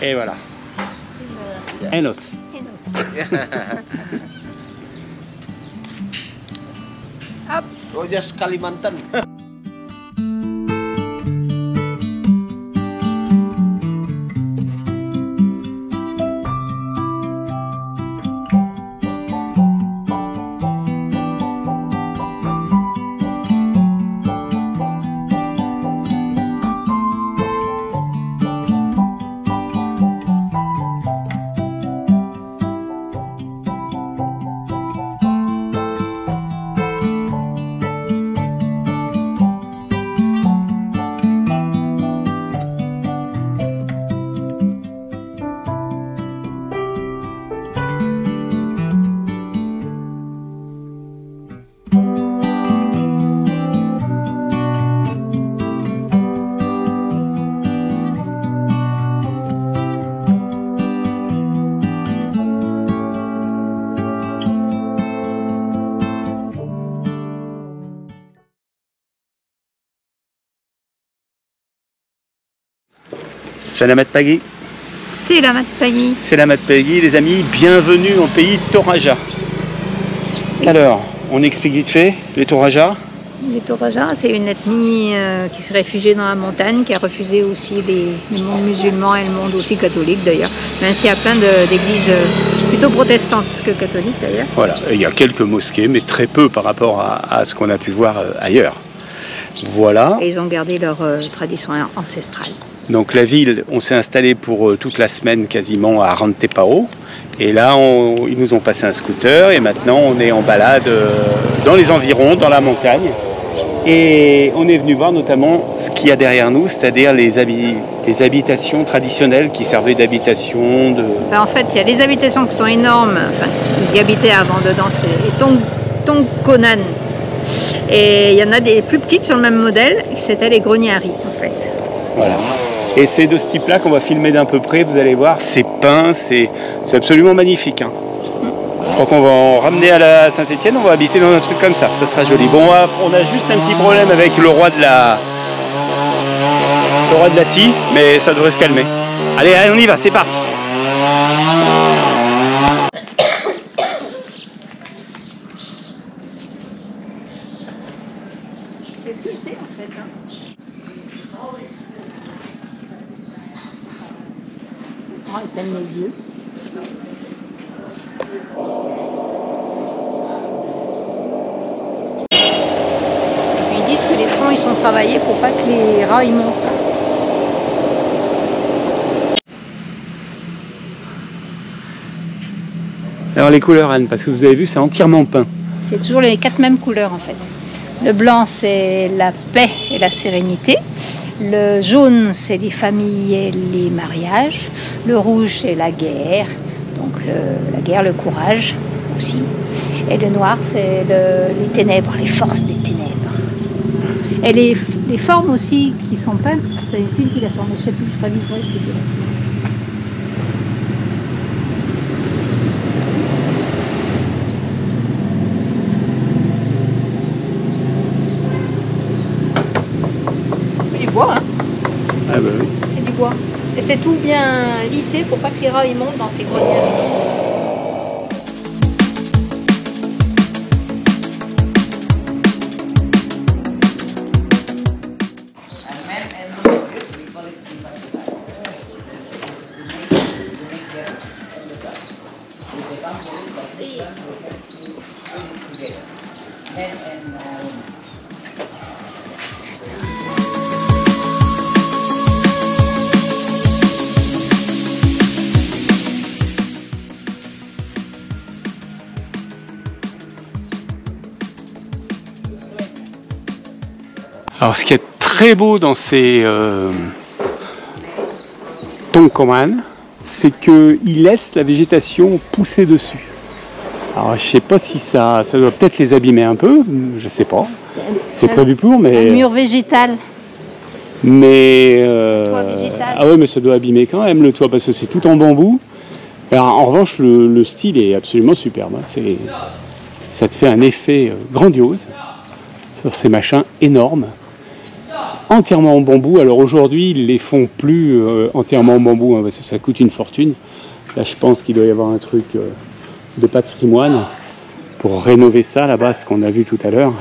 Et voilà. Enos. Hop. Oh, just Kalimantan. Salamat pagi. Salamat pagi. Salamat pagi les amis, bienvenue en pays Toraja. Alors, on explique vite fait les Toraja. Les Toraja, c'est une ethnie qui s'est réfugiée dans la montagne, qui a refusé aussi le monde musulman et le monde aussi catholique d'ailleurs. Même s'il y a plein d'églises plutôt protestantes que catholiques d'ailleurs. Voilà, il y a quelques mosquées, mais très peu par rapport à ce qu'on a pu voir ailleurs. Voilà. Et ils ont gardé leur tradition ancestrale. Donc la ville, on s'est installé pour toute la semaine quasiment à Rantepao. Et là, ils nous ont passé un scooter et maintenant on est en balade dans les environs, dans la montagne. Et on est venu voir notamment ce qu'il y a derrière nous, c'est-à-dire les habitations traditionnelles qui servaient d'habitation. En fait, il y a des habitations qui sont énormes. Enfin, ils y habitaient avant dedans, c'est Tongkonan. Et il y en a des plus petites sur le même modèle, c'était les grenières en fait. Voilà. Et c'est de ce type-là qu'on va filmer d'un peu près, vous allez voir, c'est peint, c'est absolument magnifique. Hein. Donc on va en ramener à la Saint-Étienne, on va habiter dans un truc comme ça sera joli. Bon, on a juste un petit problème avec le roi de la scie, mais ça devrait se calmer. Allez, on y va, c'est parti. C'est sculpté en fait. Hein. Oh, il peine les yeux. Ils disent que les troncs ils sont travaillés pour pas que les rats ils montent. Alors les couleurs Anne, parce que vous avez vu c'est entièrement peint. C'est toujours les 4 mêmes couleurs en fait. Le blanc c'est la paix et la sérénité. Le jaune, c'est les familles et les mariages. Le rouge, c'est la guerre. Donc la guerre, le courage aussi. Et le noir, c'est les ténèbres, les forces des ténèbres. Et les formes aussi qui sont peintes, c'est une signification. Je ne sais plus, je ferai vite. C'est du bois, hein. Ah bah oui. C'est du bois. Et c'est tout bien lissé pour pas que les rats ils montent dans ces grenières. Alors ce qui est très beau dans ces Tongkonan, c'est qu'ils laissent la végétation pousser dessus. Alors je sais pas si ça doit peut-être les abîmer un peu, je sais pas. C'est prévu pour, mais... Un mur végétal. Mais... Toit végétal. Ah ouais, mais ça doit abîmer quand même le toit, parce que c'est tout en bambou. Alors, en revanche, le style est absolument superbe. Hein. Ça te fait un effet grandiose sur ces machins énormes. entièrement en bambou. Alors aujourd'hui, ils les font plus entièrement en bambou, hein, parce que ça coûte une fortune. Là, je pense qu'il doit y avoir un truc de patrimoine pour rénover ça là-bas, ce qu'on a vu tout à l'heure.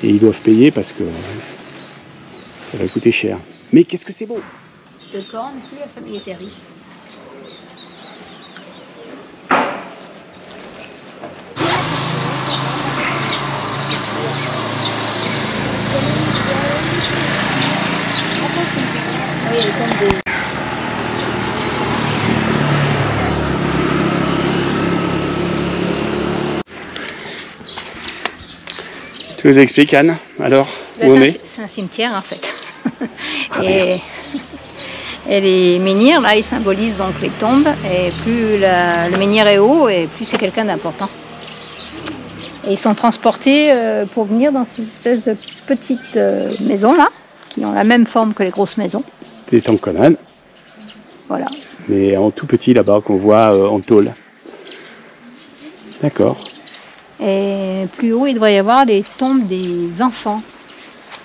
Et ils doivent payer parce que ça va coûter cher. Mais qu'est-ce que c'est beau! De cornes, plus la famille était riche. Oui, elle tombe des... Tu nous expliques, Anne, alors, où on est? C'est un cimetière en fait. Et les menhirs, là, ils symbolisent donc les tombes. Et plus le menhir est haut, et plus c'est quelqu'un d'important. Et ils sont transportés pour venir dans cette espèce de petite maison là, qui ont la même forme que les grosses maisons. Des tamconan. Voilà. Mais en tout petit là-bas, qu'on voit en tôle. D'accord. Et plus haut, il devrait y avoir les tombes des enfants.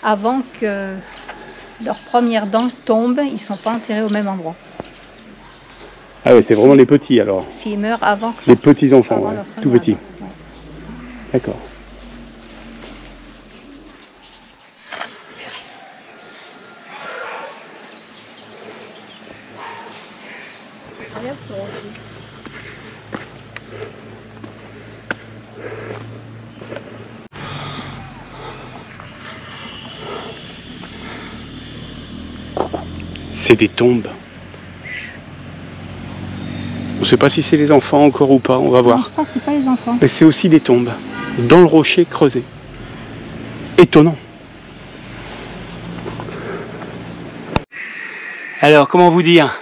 Avant que leurs premières dents tombent, ils ne sont pas enterrés au même endroit. Ah oui, c'est vraiment les petits alors. S'ils meurent avant que les petits enfants, ouais, tout petits. Ouais. D'accord. C'est des tombes. On ne sait pas si c'est les enfants encore ou pas, on va voir. Non, je crois que c'est pas les enfants. Mais c'est aussi des tombes, dans le rocher creusé. Étonnant. Alors, comment vous dire?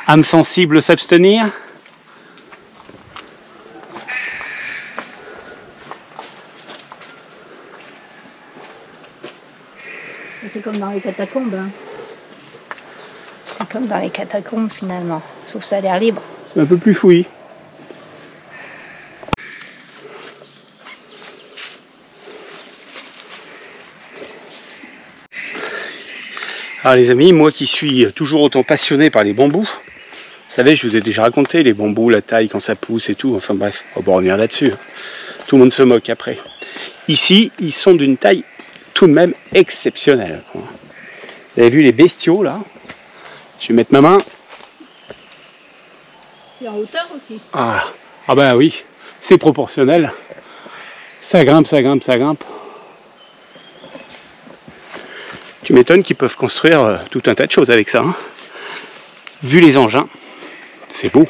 Âme sensible s'abstenir? C'est comme dans les catacombes. Hein. C'est comme dans les catacombes finalement, sauf ça a l'air libre. C'est un peu plus fouillis. Alors les amis, moi qui suis toujours autant passionné par les bambous, vous savez, je vous ai déjà raconté les bambous, la taille quand ça pousse et tout, enfin bref, on va revenir là-dessus. Tout le monde se moque après. Ici, ils sont d'une taille tout de même exceptionnelle. Vous avez vu les bestiaux là? Je vais mettre ma main. C'est en hauteur aussi. Ah ben oui, c'est proportionnel. Ça grimpe, ça grimpe, ça grimpe. Tu m'étonnes qu'ils peuvent construire tout un tas de choses avec ça. Hein. Vu les engins, c'est beau.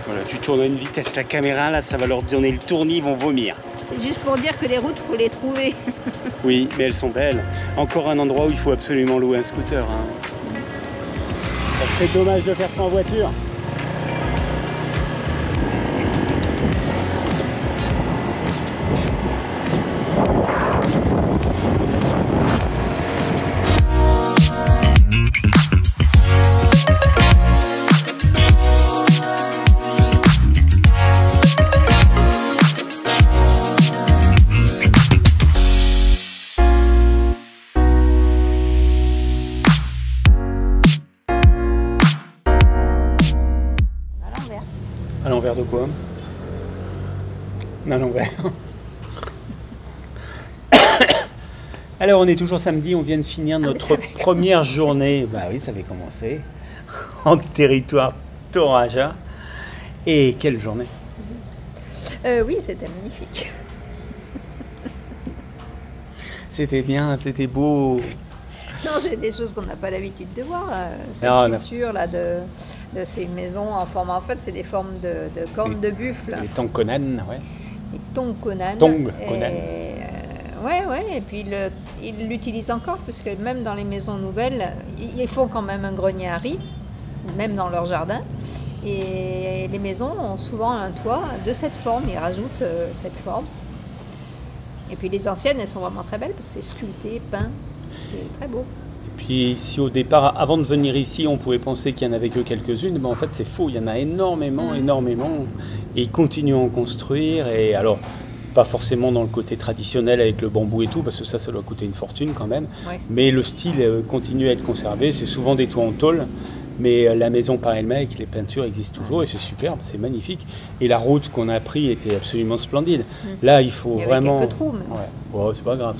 Voilà, tu tournes à une vitesse la caméra, là ça va leur donner le tournis, ils vont vomir. C'est juste pour dire que les routes, il faut les trouver. Oui, mais elles sont belles. Encore un endroit où il faut absolument louer un scooter. Hein. Ça serait dommage de faire ça en voiture. À l'envers de quoi? À l'envers. Alors on est toujours samedi, on vient de finir notre première journée. Bah oui, ça avait commencé en territoire Toraja. Et quelle journée! Oui, c'était magnifique. C'était bien, c'était beau. Non, c'est des choses qu'on n'a pas l'habitude de voir. Cette culture là de ces maisons en forme, en fait, c'est des formes de cornes de buffle. Les tongkonan, ouais. Les tongkonan. Tongkonan. Ouais, et puis ils l'utilisent encore, puisque même dans les maisons nouvelles, ils font quand même un grenier à riz, même dans leur jardin. Et les maisons ont souvent un toit de cette forme, ils rajoutent cette forme. Et puis les anciennes, elles sont vraiment très belles, parce que c'est sculpté, peint, c'est très beau. Et puis si au départ, avant de venir ici, on pouvait penser qu'il n'y en avait que quelques-unes, mais en fait c'est faux, il y en a énormément. Et ils continuent à en construire, et alors... pas forcément dans le côté traditionnel avec le bambou et tout, parce que ça doit coûter une fortune quand même. Ouais, mais le style continue à être conservé. C'est souvent des toits en tôle, mais la maison par elle-même avec les peintures existe toujours et c'est superbe, c'est magnifique. Et la route qu'on a prise était absolument splendide. Là, il faut vraiment... quelques trous, mais... Ouais, c'est pas grave.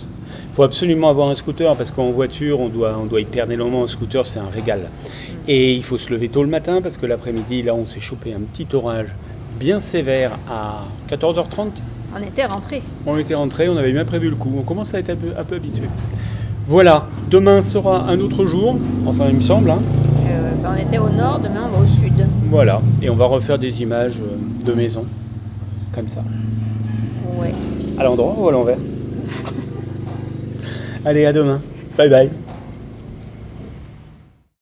Il faut absolument avoir un scooter, parce qu'en voiture, on doit y perdre énormément. En scooter, c'est un régal. Et il faut se lever tôt le matin, parce que l'après-midi, là, on s'est chopé un petit orage bien sévère à 14h30. On était rentrés. On avait bien prévu le coup. On commence à être un peu habitué. Voilà, demain sera un autre jour, enfin il me semble. Hein. On était au nord, demain on va au sud. Voilà, et on va refaire des images de maison, comme ça. Ouais. À l'endroit ou à l'envers? Allez, à demain. Bye bye.